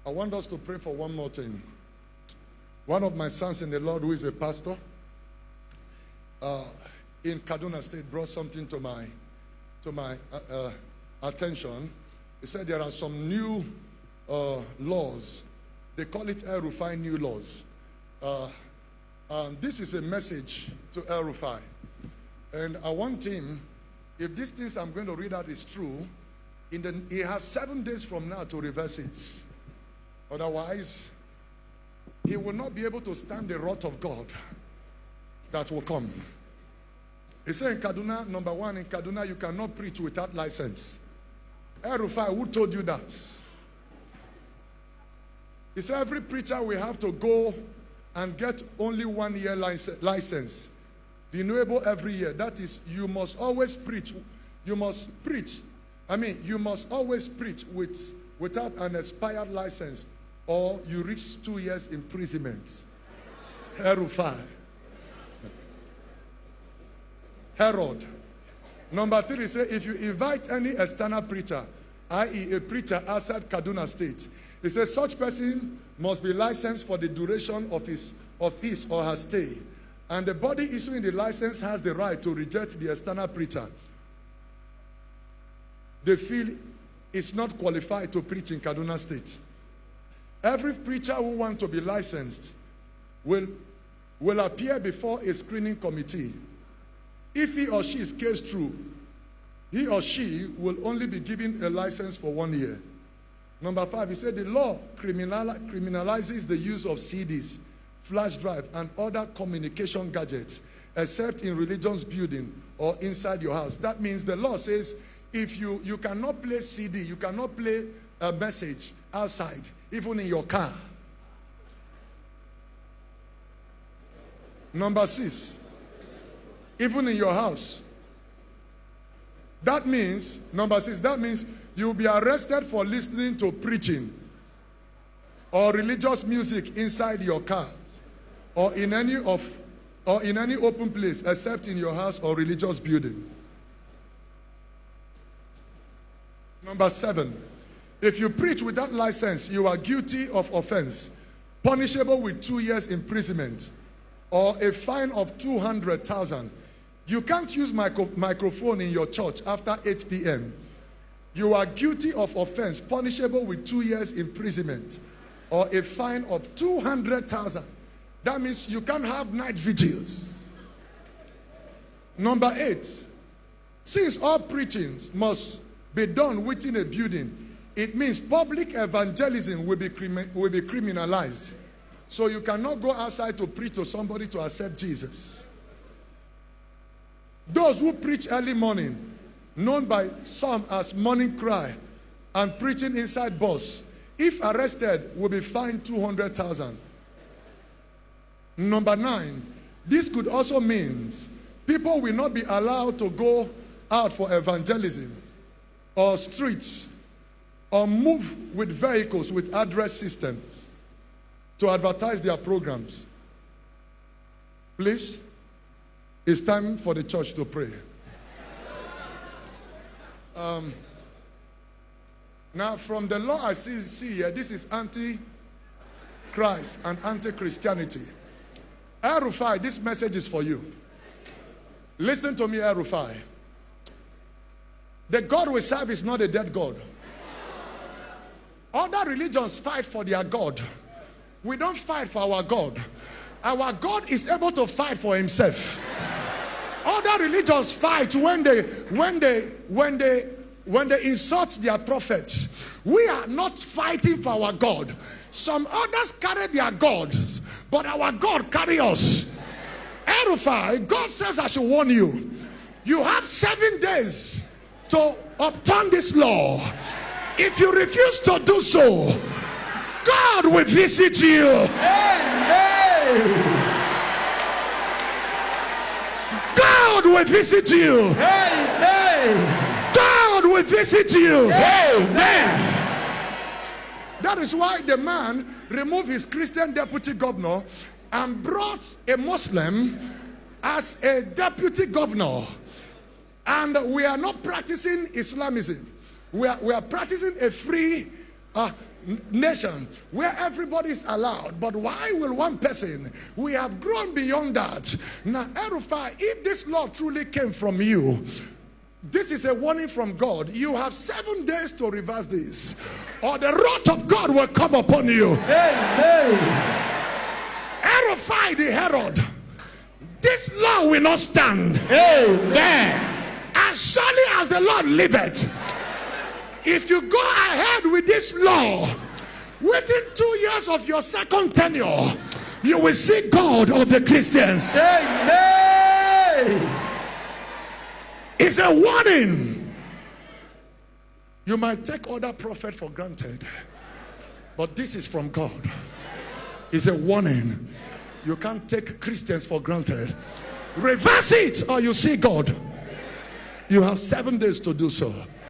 I want us to pray for one more thing. One of my sons in the Lord, who is a pastor in Kaduna State, brought something to my attention. He said there are some new laws. They call it Erufai new laws. This is a message to Erufai. And I want him, if these things I'm going to read out is true, he has 7 days from now to reverse it. Otherwise, he will not be able to stand the wrath of God that will come. He said in Kaduna, number one, in Kaduna, you cannot preach without license. Erufai, who told you that? He said every preacher will have to go and get only 1 year license, renewable every year. That is, you must always preach. You must preach. You must always preach without an expired license, or you reach 2 years imprisonment. Erufai. Herod. Number 3 say if you invite any external preacher, i.e. a preacher outside Kaduna State, he says such person must be licensed for the duration of his or her stay. And the body issuing the license has the right to reject the external preacher they feel is not qualified to preach in Kaduna State. Every preacher who wants to be licensed will appear before a screening committee. If he or she is case true, he or she will only be given a license for 1 year. Number 5, he said the law criminalizes the use of CDs, flash drive, and other communication gadgets, except in religious building or inside your house. That means the law says if you cannot play CD, you cannot play a message outside, even in your car. Number 6, even in your house. That means, number 6, that means you'll be arrested for listening to preaching or religious music inside your car or in any open place except in your house or religious building. Number 7, if you preach without license, you are guilty of offense, punishable with 2 years imprisonment or a fine of 200,000. You can't use microphone in your church after 8 p.m. You are guilty of offense, punishable with 2 years imprisonment or a fine of 200,000. That means you can't have night vigils. Number 8, since all preachings must be done within a building, it means public evangelism will be criminalized. So you cannot go outside to preach to somebody to accept Jesus. Those who preach early morning, known by some as morning cry, and preaching inside bus, if arrested, will be fined 200,000. Number 9, this could also mean people will not be allowed to go out for evangelism or streets or move with vehicles with address systems to advertise their programs. Please, it's time for the church to pray. Now, from the law I see here, this is anti-Christ and anti-Christianity. Erufai, this message is for you. Listen to me, Erufai. The God we serve is not a dead God. Other religions fight for their God. We don't fight for our God. Our God is able to fight for himself. Other religions fight when they insult their prophets. We are not fighting for our God. Some others carry their gods, but our God carry us. Erufai, God says I should warn you. You have 7 days to upturn this law. If you refuse to do so, God will visit you. God will visit you. God will visit you. Amen. That is why the man removed his Christian deputy governor and brought a Muslim as a deputy governor. And we are not practicing Islamism. We are practicing a free nation where everybody is allowed. But why will one person? We have grown beyond that. Now, Erufai, if this law truly came from you, this is a warning from God. You have 7 days to reverse this, or the wrath of God will come upon you. Erufai the Herod, this law will not stand. Amen. As surely as the Lord liveth, if you go ahead with this law, within 2 years of your second tenure, you will see God of the Christians. Amen. It's a warning. You might take other prophet for granted, but this is from God. It's a warning. You can't take Christians for granted. Reverse it or you see God. You have 7 days to do so.